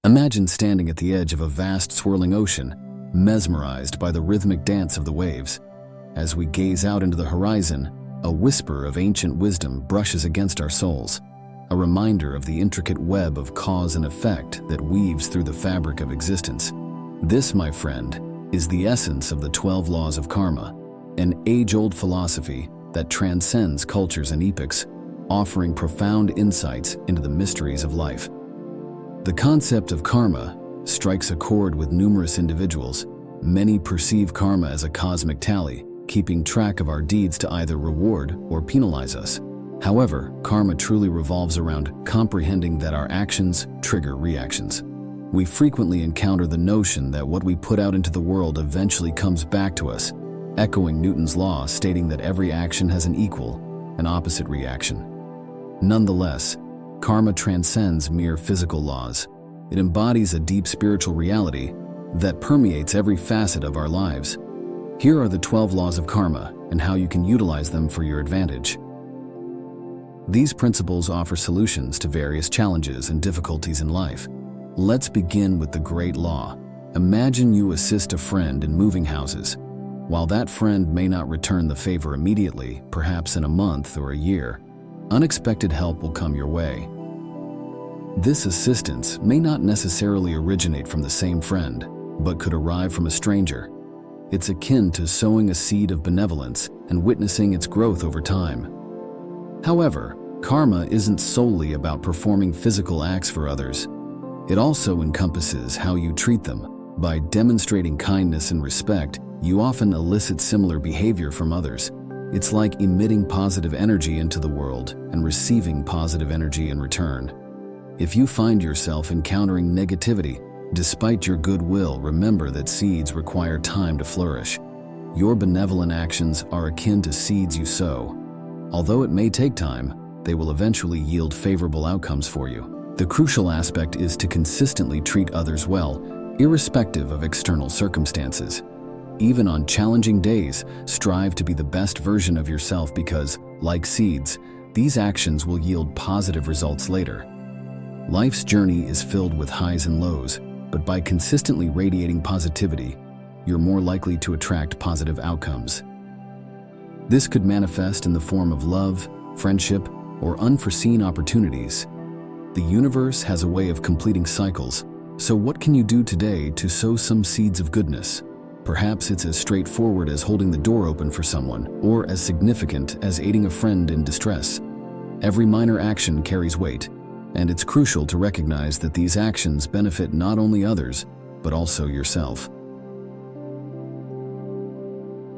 Imagine standing at the edge of a vast swirling ocean, mesmerized by the rhythmic dance of the waves. As we gaze out into the horizon, a whisper of ancient wisdom brushes against our souls, a reminder of the intricate web of cause and effect that weaves through the fabric of existence. This, my friend, is the essence of the 12 laws of karma, an age-old philosophy that transcends cultures and epochs, offering profound insights into the mysteries of life. The concept of karma strikes a chord with numerous individuals. Many perceive karma as a cosmic tally, keeping track of our deeds to either reward or penalize us. However, karma truly revolves around comprehending that our actions trigger reactions. We frequently encounter the notion that what we put out into the world eventually comes back to us, echoing Newton's law stating that every action has an equal and opposite reaction. Nonetheless, karma transcends mere physical laws. It embodies a deep spiritual reality that permeates every facet of our lives. Here are the 12 laws of karma and how you can utilize them for your advantage. These principles offer solutions to various challenges and difficulties in life. Let's begin with the great law. Imagine you assist a friend in moving houses. While that friend may not return the favor immediately, perhaps in a month or a year, unexpected help will come your way. This assistance may not necessarily originate from the same friend, but could arrive from a stranger. It's akin to sowing a seed of benevolence and witnessing its growth over time. However, karma isn't solely about performing physical acts for others. It also encompasses how you treat them. By demonstrating kindness and respect, you often elicit similar behavior from others. It's like emitting positive energy into the world and receiving positive energy in return. If you find yourself encountering negativity, despite your goodwill, remember that seeds require time to flourish. Your benevolent actions are akin to seeds you sow. Although it may take time, they will eventually yield favorable outcomes for you. The crucial aspect is to consistently treat others well, irrespective of external circumstances. Even on challenging days, strive to be the best version of yourself because, like seeds, these actions will yield positive results later. Life's journey is filled with highs and lows, but by consistently radiating positivity, you're more likely to attract positive outcomes. This could manifest in the form of love, friendship, or unforeseen opportunities. The universe has a way of completing cycles, so what can you do today to sow some seeds of goodness? Perhaps it's as straightforward as holding the door open for someone, or as significant as aiding a friend in distress. Every minor action carries weight, and it's crucial to recognize that these actions benefit not only others, but also yourself.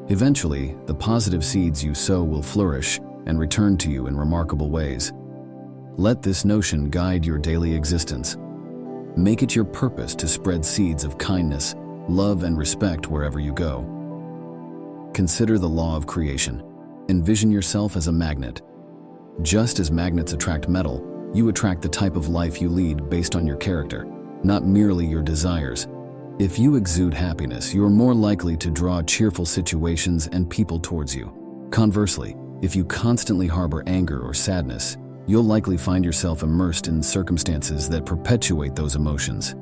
Eventually, the positive seeds you sow will flourish and return to you in remarkable ways. Let this notion guide your daily existence. Make it your purpose to spread seeds of kindness, love, and respect wherever you go. Consider the law of creation. Envision yourself as a magnet. Just as magnets attract metal, you attract the type of life you lead based on your character, not merely your desires. If you exude happiness, you're more likely to draw cheerful situations and people towards you. Conversely, if you constantly harbor anger or sadness, you'll likely find yourself immersed in circumstances that perpetuate those emotions.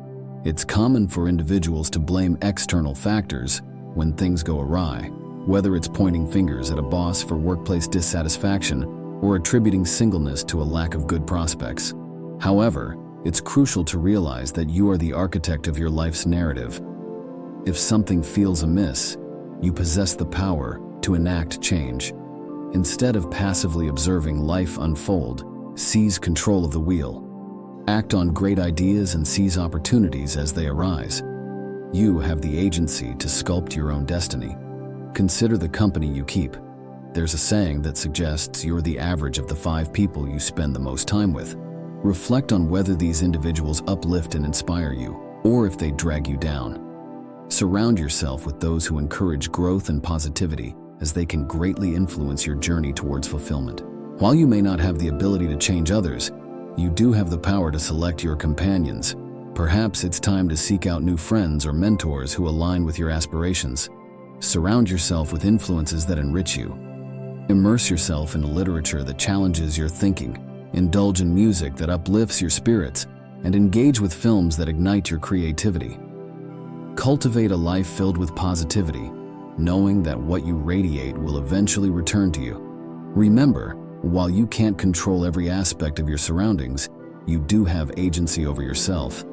It's common for individuals to blame external factors when things go awry, whether it's pointing fingers at a boss for workplace dissatisfaction or attributing singleness to a lack of good prospects. However, it's crucial to realize that you are the architect of your life's narrative. If something feels amiss, you possess the power to enact change. Instead of passively observing life unfold, seize control of the wheel. Act on great ideas and seize opportunities as they arise. You have the agency to sculpt your own destiny. Consider the company you keep. There's a saying that suggests you're the average of the 5 people you spend the most time with. Reflect on whether these individuals uplift and inspire you, or if they drag you down. Surround yourself with those who encourage growth and positivity, as they can greatly influence your journey towards fulfillment. While you may not have the ability to change others, you do have the power to select your companions. Perhaps it's time to seek out new friends or mentors who align with your aspirations. Surround yourself with influences that enrich you. Immerse yourself in literature that challenges your thinking. Indulge in music that uplifts your spirits, and engage with films that ignite your creativity. Cultivate a life filled with positivity, knowing that what you radiate will eventually return to you. Remember, while you can't control every aspect of your surroundings, you do have agency over yourself.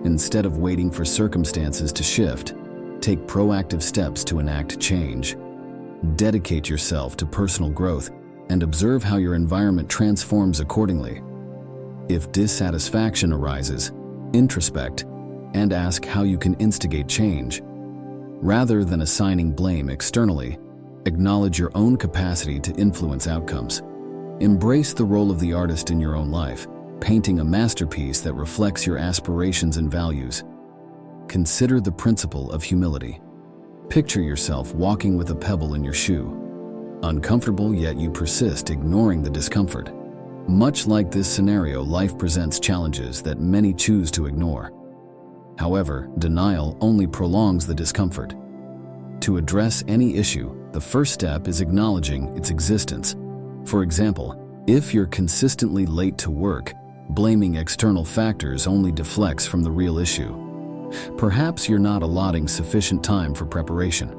Instead of waiting for circumstances to shift, take proactive steps to enact change. Dedicate yourself to personal growth and observe how your environment transforms accordingly. If dissatisfaction arises, introspect and ask how you can instigate change. Rather than assigning blame externally, acknowledge your own capacity to influence outcomes. Embrace the role of the artist in your own life, painting a masterpiece that reflects your aspirations and values. Consider the principle of humility. Picture yourself walking with a pebble in your shoe. Uncomfortable, yet you persist, ignoring the discomfort. Much like this scenario, life presents challenges that many choose to ignore. However, denial only prolongs the discomfort. To address any issue, the first step is acknowledging its existence. For example, if you're consistently late to work, blaming external factors only deflects from the real issue. Perhaps you're not allotting sufficient time for preparation.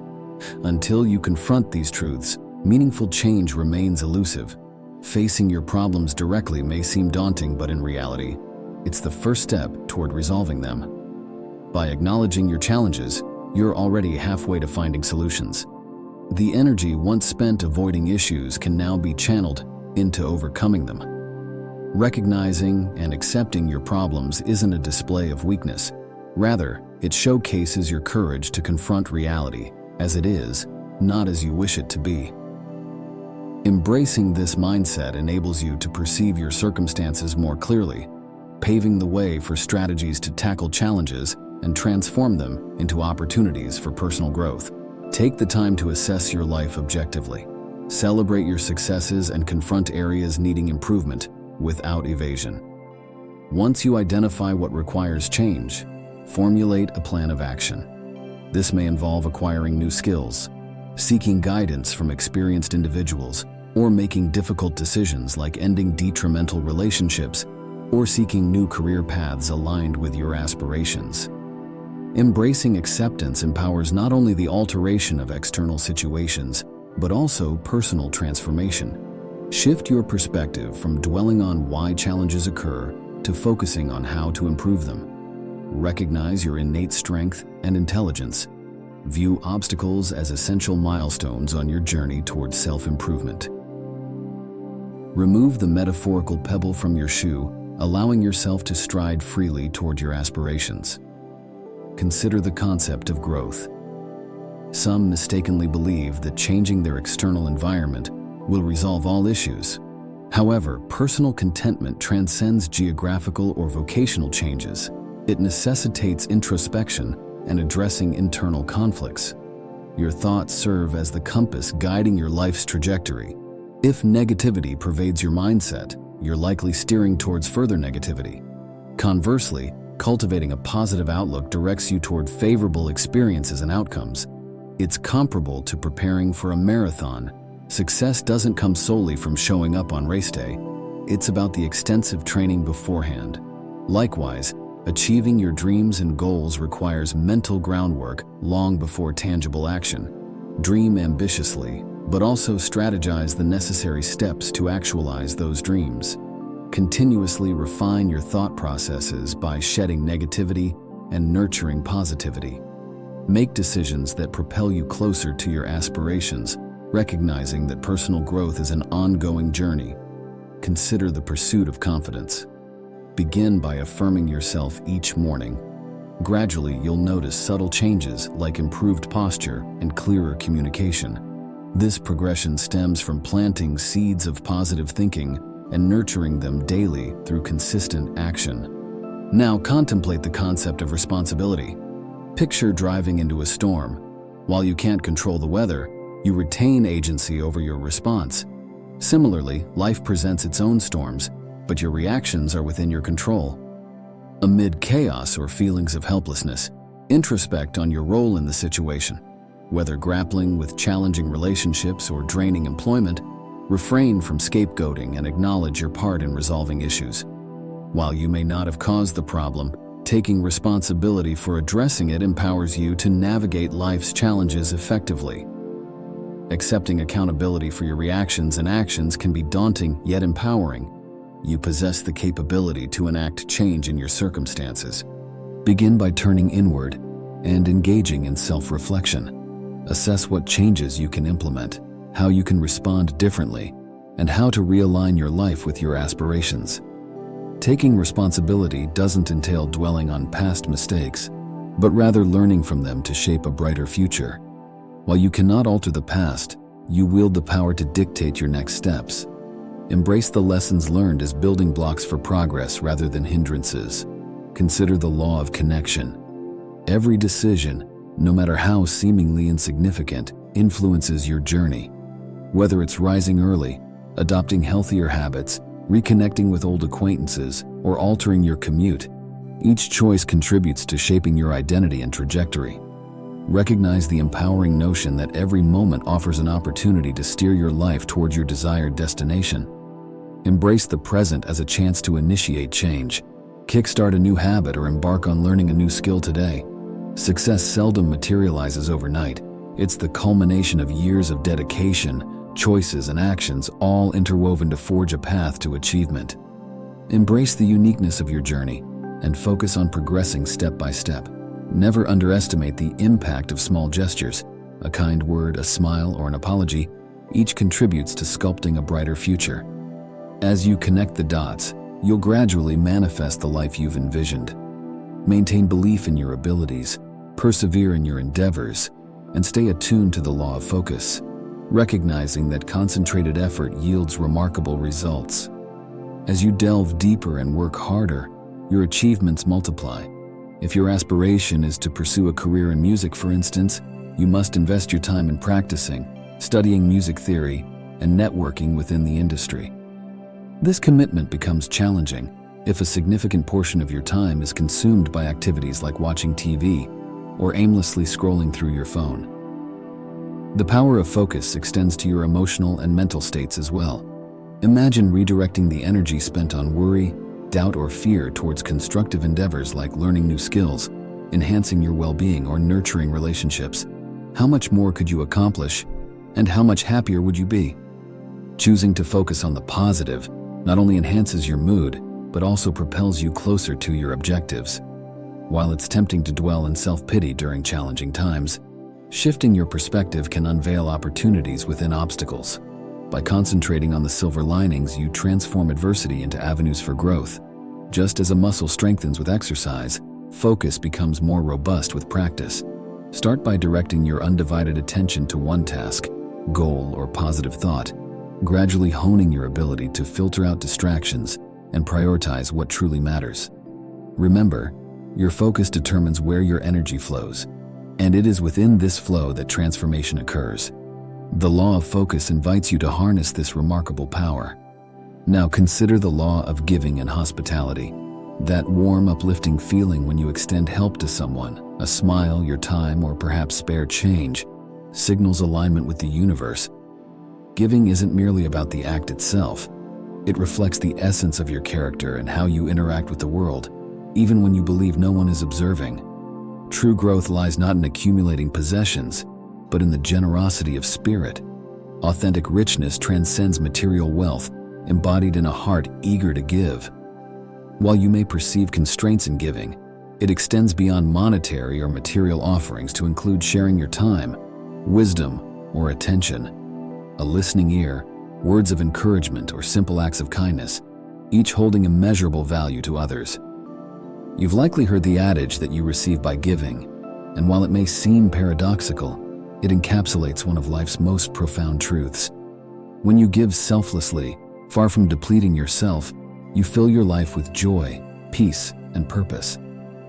Until you confront these truths, meaningful change remains elusive. Facing your problems directly may seem daunting, but in reality, it's the first step toward resolving them. By acknowledging your challenges, you're already halfway to finding solutions. The energy once spent avoiding issues can now be channeled into overcoming them. Recognizing and accepting your problems isn't a display of weakness. Rather, it showcases your courage to confront reality as it is, not as you wish it to be. Embracing this mindset enables you to perceive your circumstances more clearly, paving the way for strategies to tackle challenges and transform them into opportunities for personal growth. Take the time to assess your life objectively. Celebrate your successes and confront areas needing improvement without evasion. Once you identify what requires change, formulate a plan of action. This may involve acquiring new skills, seeking guidance from experienced individuals, or making difficult decisions like ending detrimental relationships or seeking new career paths aligned with your aspirations. Embracing acceptance empowers not only the alteration of external situations, but also personal transformation. Shift your perspective from dwelling on why challenges occur to focusing on how to improve them. Recognize your innate strength and intelligence. View obstacles as essential milestones on your journey towards self-improvement. Remove the metaphorical pebble from your shoe, allowing yourself to stride freely toward your aspirations. Consider the concept of growth. Some mistakenly believe that changing their external environment will resolve all issues. However, personal contentment transcends geographical or vocational changes. It necessitates introspection and addressing internal conflicts. Your thoughts serve as the compass guiding your life's trajectory. If negativity pervades your mindset, you're likely steering towards further negativity. Conversely, cultivating a positive outlook directs you toward favorable experiences and outcomes. It's comparable to preparing for a marathon. Success doesn't come solely from showing up on race day. It's about the extensive training beforehand. Likewise, achieving your dreams and goals requires mental groundwork long before tangible action. Dream ambitiously, but also strategize the necessary steps to actualize those dreams. Continuously refine your thought processes by shedding negativity and nurturing positivity. Make decisions that propel you closer to your aspirations, recognizing that personal growth is an ongoing journey. Consider the pursuit of confidence. Begin by affirming yourself each morning. Gradually, you'll notice subtle changes like improved posture and clearer communication. This progression stems from planting seeds of positive thinking and nurturing them daily through consistent action. Now contemplate the concept of responsibility. Picture driving into a storm. While you can't control the weather, you retain agency over your response. Similarly, life presents its own storms, but your reactions are within your control. Amid chaos or feelings of helplessness, introspect on your role in the situation. Whether grappling with challenging relationships or draining employment, refrain from scapegoating and acknowledge your part in resolving issues. While you may not have caused the problem, taking responsibility for addressing it empowers you to navigate life's challenges effectively. Accepting accountability for your reactions and actions can be daunting yet empowering. You possess the capability to enact change in your circumstances. Begin by turning inward and engaging in self-reflection. Assess what changes you can implement, how you can respond differently, and how to realign your life with your aspirations. Taking responsibility doesn't entail dwelling on past mistakes, but rather learning from them to shape a brighter future. While you cannot alter the past, you wield the power to dictate your next steps. Embrace the lessons learned as building blocks for progress rather than hindrances. Consider the law of connection. Every decision, no matter how seemingly insignificant, influences your journey. Whether it's rising early, adopting healthier habits, reconnecting with old acquaintances, or altering your commute, each choice contributes to shaping your identity and trajectory. Recognize the empowering notion that every moment offers an opportunity to steer your life towards your desired destination. Embrace the present as a chance to initiate change. Kickstart a new habit or embark on learning a new skill today. Success seldom materializes overnight. It's the culmination of years of dedication, choices, and actions, all interwoven to forge a path to achievement. Embrace the uniqueness of your journey and focus on progressing step by step. Never underestimate the impact of small gestures. A kind word, a smile, or an apology, each contributes to sculpting a brighter future. As you connect the dots, you'll gradually manifest the life you've envisioned. Maintain belief in your abilities, persevere in your endeavors, and stay attuned to the law of focus, recognizing that concentrated effort yields remarkable results. As you delve deeper and work harder, your achievements multiply. If your aspiration is to pursue a career in music, for instance, you must invest your time in practicing, studying music theory, and networking within the industry. This commitment becomes challenging if a significant portion of your time is consumed by activities like watching TV or aimlessly scrolling through your phone. The power of focus extends to your emotional and mental states as well. Imagine redirecting the energy spent on worry, doubt, or fear towards constructive endeavors like learning new skills, enhancing your well-being, or nurturing relationships. How much more could you accomplish, and how much happier would you be? Choosing to focus on the positive not only enhances your mood, but also propels you closer to your objectives. While it's tempting to dwell in self-pity during challenging times, shifting your perspective can unveil opportunities within obstacles. By concentrating on the silver linings, you transform adversity into avenues for growth. Just as a muscle strengthens with exercise, focus becomes more robust with practice. Start by directing your undivided attention to one task, goal, or positive thought, gradually honing your ability to filter out distractions and prioritize what truly matters. Remember, your focus determines where your energy flows, and it is within this flow that transformation occurs. The law of focus invites you to harness this remarkable power. Now consider the law of giving and hospitality. That warm, uplifting feeling when you extend help to someone, a smile, your time, or perhaps spare change, signals alignment with the universe. Giving isn't merely about the act itself. It reflects the essence of your character and how you interact with the world, even when you believe no one is observing. True growth lies not in accumulating possessions, but in the generosity of spirit. Authentic richness transcends material wealth, embodied in a heart eager to give. While you may perceive constraints in giving, it extends beyond monetary or material offerings to include sharing your time, wisdom, or attention. A listening ear, words of encouragement, or simple acts of kindness, each holding immeasurable value to others. You've likely heard the adage that you receive by giving, and while it may seem paradoxical, it encapsulates one of life's most profound truths. When you give selflessly, far from depleting yourself, you fill your life with joy, peace, and purpose.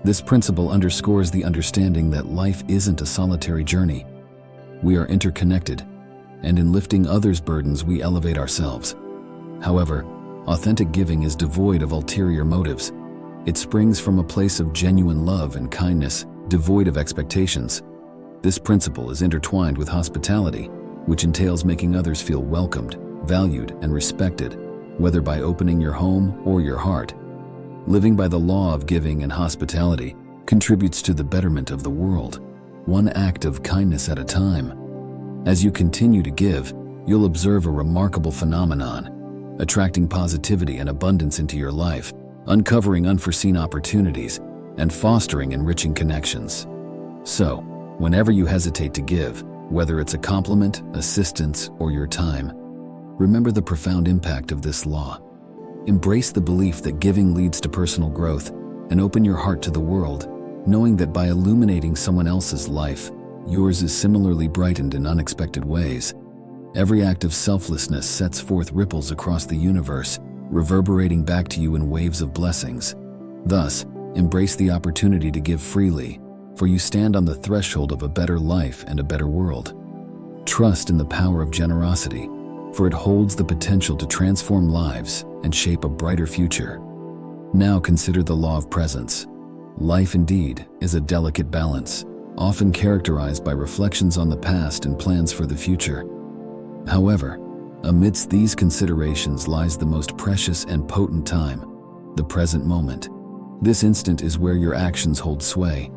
This principle underscores the understanding that life isn't a solitary journey. We are interconnected, and in lifting others' burdens, we elevate ourselves. However, authentic giving is devoid of ulterior motives. It springs from a place of genuine love and kindness, devoid of expectations. This principle is intertwined with hospitality, which entails making others feel welcomed, valued, and respected, whether by opening your home or your heart. Living by the law of giving and hospitality contributes to the betterment of the world, one act of kindness at a time. As you continue to give, you'll observe a remarkable phenomenon, attracting positivity and abundance into your life, uncovering unforeseen opportunities, and fostering enriching connections. So, whenever you hesitate to give, whether it's a compliment, assistance, or your time, remember the profound impact of this law. Embrace the belief that giving leads to personal growth, and open your heart to the world, knowing that by illuminating someone else's life, yours is similarly brightened in unexpected ways. Every act of selflessness sets forth ripples across the universe, reverberating back to you in waves of blessings. Thus, embrace the opportunity to give freely, for you stand on the threshold of a better life and a better world. Trust in the power of generosity, for it holds the potential to transform lives and shape a brighter future. Now consider the law of presence. Life indeed is a delicate balance, often characterized by reflections on the past and plans for the future. However, amidst these considerations lies the most precious and potent time, the present moment. This instant is where your actions hold sway.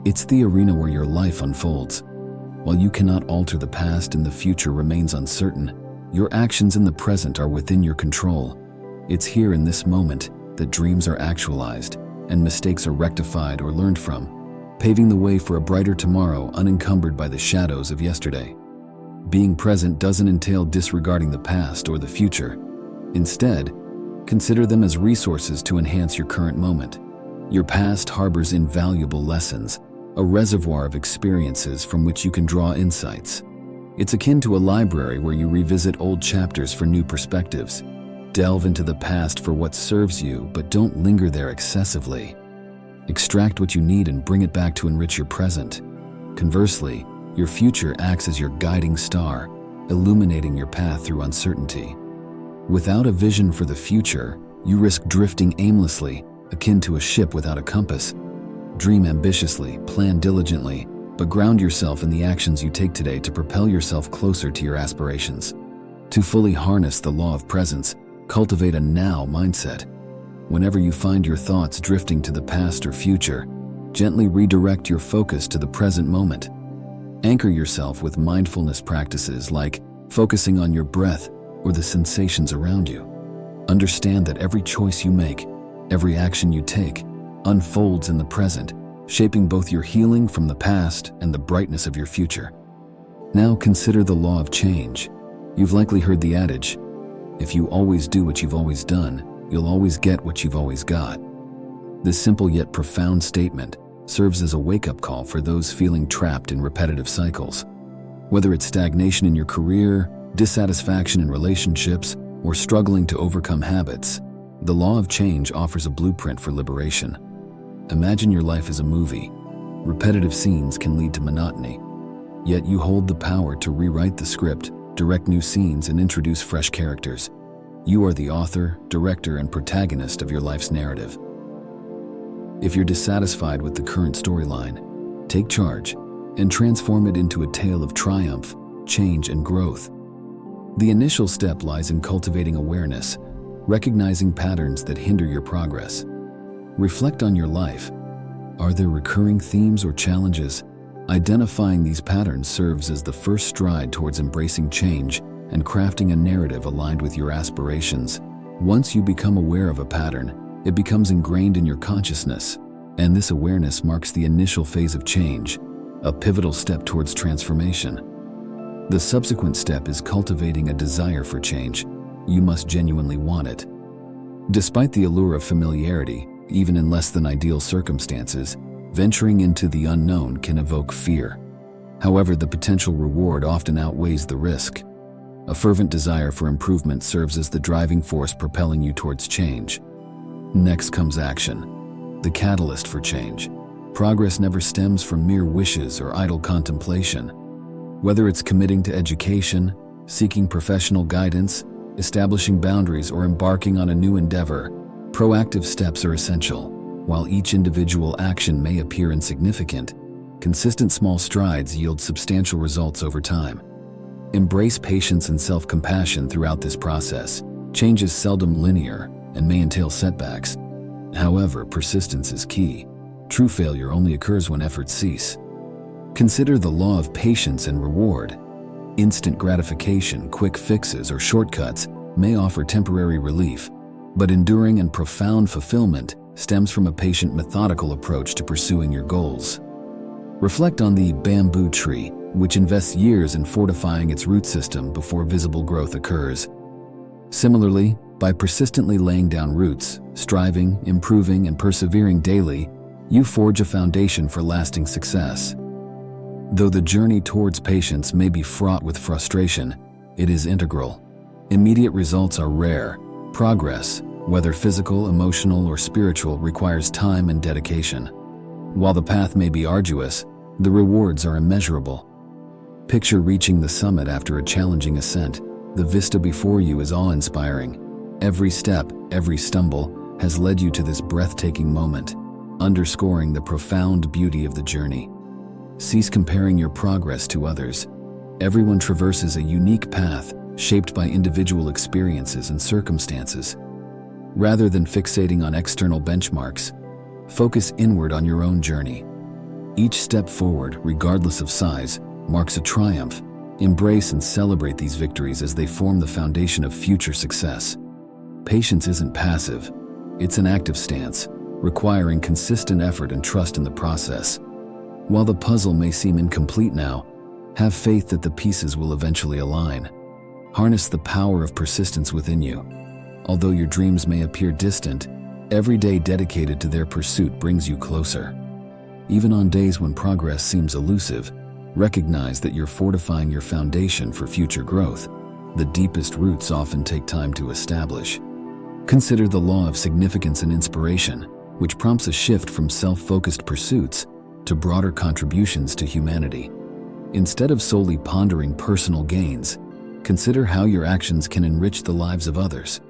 It's the arena where your life unfolds. While you cannot alter the past and the future remains uncertain, your actions in the present are within your control. It's here in this moment that dreams are actualized and mistakes are rectified or learned from, paving the way for a brighter tomorrow unencumbered by the shadows of yesterday. Being present doesn't entail disregarding the past or the future. Instead, consider them as resources to enhance your current moment. Your past harbors invaluable lessons, a reservoir of experiences from which you can draw insights. It's akin to a library where you revisit old chapters for new perspectives. Delve into the past for what serves you, but don't linger there excessively. Extract what you need and bring it back to enrich your present. Conversely, your future acts as your guiding star, illuminating your path through uncertainty. Without a vision for the future, you risk drifting aimlessly, akin to a ship without a compass. Dream ambitiously, plan diligently, but ground yourself in the actions you take today to propel yourself closer to your aspirations. To fully harness the law of presence, cultivate a now mindset. Whenever you find your thoughts drifting to the past or future, gently redirect your focus to the present moment. Anchor yourself with mindfulness practices like focusing on your breath or the sensations around you. Understand that every choice you make, every action you take, unfolds in the present, shaping both your healing from the past and the brightness of your future. Now consider the law of change. You've likely heard the adage, if you always do what you've always done, you'll always get what you've always got. This simple yet profound statement serves as a wake-up call for those feeling trapped in repetitive cycles. Whether it's stagnation in your career, dissatisfaction in relationships, or struggling to overcome habits, the law of change offers a blueprint for liberation. Imagine your life as a movie. Repetitive scenes can lead to monotony, yet you hold the power to rewrite the script, direct new scenes, and introduce fresh characters. You are the author, director, and protagonist of your life's narrative. If you're dissatisfied with the current storyline, take charge and transform it into a tale of triumph, change, and growth. The initial step lies in cultivating awareness, recognizing patterns that hinder your progress. Reflect on your life. Are there recurring themes or challenges? Identifying these patterns serves as the first stride towards embracing change and crafting a narrative aligned with your aspirations. Once you become aware of a pattern, it becomes ingrained in your consciousness, and this awareness marks the initial phase of change, a pivotal step towards transformation. The subsequent step is cultivating a desire for change. You must genuinely want it. Despite the allure of familiarity, even in less than ideal circumstances, venturing into the unknown can evoke fear. However, the potential reward often outweighs the risk. A fervent desire for improvement serves as the driving force propelling you towards change. Next comes action, the catalyst for change. Progress never stems from mere wishes or idle contemplation. Whether it's committing to education, seeking professional guidance, establishing boundaries, or embarking on a new endeavor, proactive steps are essential. While each individual action may appear insignificant, consistent small strides yield substantial results over time. Embrace patience and self-compassion throughout this process. Change is seldom linear and may entail setbacks. However, persistence is key. True failure only occurs when efforts cease. Consider the law of patience and reward. Instant gratification, quick fixes, or shortcuts may offer temporary relief, but enduring and profound fulfillment stems from a patient, methodical approach to pursuing your goals. Reflect on the bamboo tree, which invests years in fortifying its root system before visible growth occurs. Similarly, by persistently laying down roots, striving, improving, and persevering daily, you forge a foundation for lasting success. Though the journey towards patience may be fraught with frustration, it is integral. Immediate results are rare. Progress, whether physical, emotional, or spiritual, requires time and dedication. While the path may be arduous, the rewards are immeasurable. Picture reaching the summit after a challenging ascent. The vista before you is awe-inspiring. Every step, every stumble, has led you to this breathtaking moment, underscoring the profound beauty of the journey. Cease comparing your progress to others. Everyone traverses a unique path, shaped by individual experiences and circumstances. Rather than fixating on external benchmarks, focus inward on your own journey. Each step forward, regardless of size, marks a triumph. Embrace and celebrate these victories as they form the foundation of future success. Patience isn't passive, it's an active stance, requiring consistent effort and trust in the process. While the puzzle may seem incomplete now, have faith that the pieces will eventually align. Harness the power of persistence within you. Although your dreams may appear distant, every day dedicated to their pursuit brings you closer. Even on days when progress seems elusive, recognize that you're fortifying your foundation for future growth. The deepest roots often take time to establish. Consider the law of significance and inspiration, which prompts a shift from self-focused pursuits to broader contributions to humanity. Instead of solely pondering personal gains, consider how your actions can enrich the lives of others.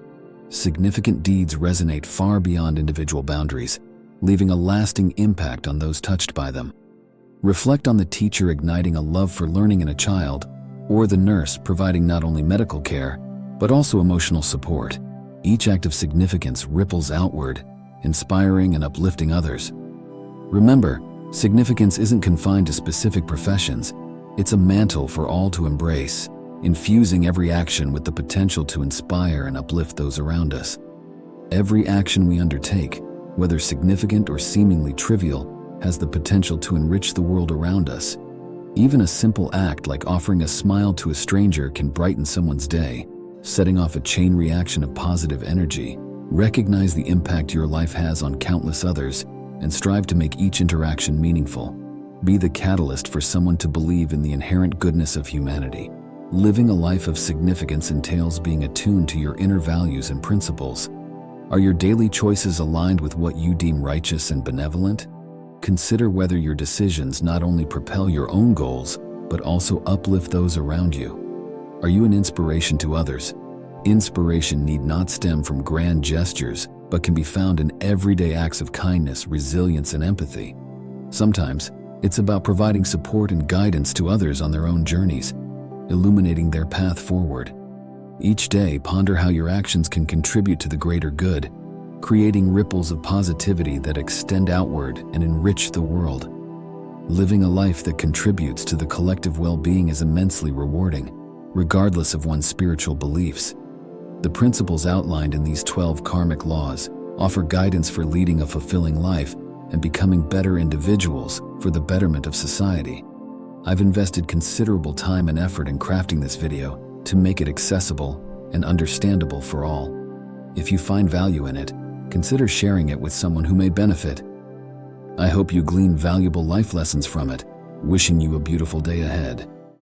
Significant deeds resonate far beyond individual boundaries, leaving a lasting impact on those touched by them. Reflect on the teacher igniting a love for learning in a child, or the nurse providing not only medical care, but also emotional support. Each act of significance ripples outward, inspiring and uplifting others. Remember, significance isn't confined to specific professions. It's a mantle for all to embrace, infusing every action with the potential to inspire and uplift those around us. Every action we undertake, whether significant or seemingly trivial, has the potential to enrich the world around us. Even a simple act like offering a smile to a stranger can brighten someone's day, setting off a chain reaction of positive energy. Recognize the impact your life has on countless others and strive to make each interaction meaningful. Be the catalyst for someone to believe in the inherent goodness of humanity. Living a life of significance entails being attuned to your inner values and principles. Are your daily choices aligned with what you deem righteous and benevolent? Consider whether your decisions not only propel your own goals, but also uplift those around you. Are you an inspiration to others? Inspiration need not stem from grand gestures, but can be found in everyday acts of kindness, resilience, and empathy. Sometimes, it's about providing support and guidance to others on their own journeys, illuminating their path forward. Each day, ponder how your actions can contribute to the greater good, creating ripples of positivity that extend outward and enrich the world. Living a life that contributes to the collective well-being is immensely rewarding, regardless of one's spiritual beliefs. The principles outlined in these 12 karmic laws offer guidance for leading a fulfilling life and becoming better individuals for the betterment of society. I've invested considerable time and effort in crafting this video to make it accessible and understandable for all. If you find value in it, consider sharing it with someone who may benefit. I hope you glean valuable life lessons from it. Wishing you a beautiful day ahead.